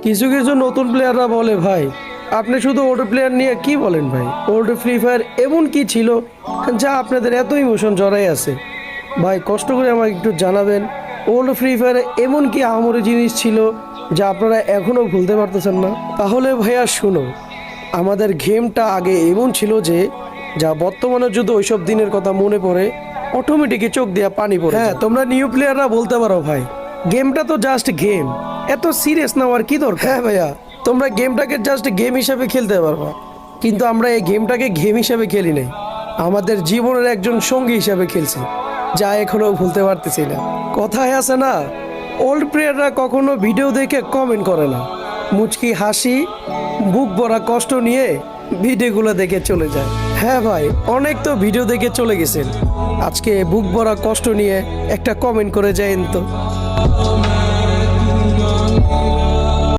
কিছু কিছু নতুন প্লেয়াররা বলে ভাই আপনি শুধু ওল্ড প্লেয়ার নিয়ে কি বলেন ভাই, ওল্ড ফ্রি ফায়ার এমন কি ছিল যা আপনাদের এত ইমোশন জড়াই আছে? ভাই কষ্ট করে আমাকে একটু জানাবেন, ওল্ড ফ্রি ফায়ারে এমন কি আহামরি জিনিস ছিল যা আপনারা এখনও ভুলতে পারতেছেন না? তাহলে ভাইয়া শুনো, আমাদের গেমটা আগে এমন ছিল যে যা বর্তমানে যদি ওইসব দিনের কথা মনে পড়ে অটোমেটিকই চোখ দিয়ে পানি পড়ে। হ্যাঁ, তোমরা নিউ প্লেয়াররা বলতে পারো ভাই গেমটা তো জাস্ট গেম, এত সিরিয়াস নেওয়ার কি দরকার? হ্যাঁ ভাইয়া, তোমরা গেমটাকে জাস্ট গেম হিসাবে খেলতে পারবা, কিন্তু আমরা এই গেমটাকে গেম হিসাবে খেলি নাই, আমাদের জীবনের একজন সঙ্গী হিসাবে খেলছি, যা এখনো ভুলতে পারতেছি না। কথায় আছে না, ওল্ড প্লেয়াররা কখনো ভিডিও দেখে কমেন্ট করে না, মুচকি হাসি বুক ভরা কষ্ট নিয়ে ভিডিওগুলো দেখে চলে যায়। হ্যাঁ ভাই, অনেক তো ভিডিও দেখে চলে গেছেন, আজকে বুক ভরা কষ্ট নিয়ে একটা কমেন্ট করে যায়েন তো।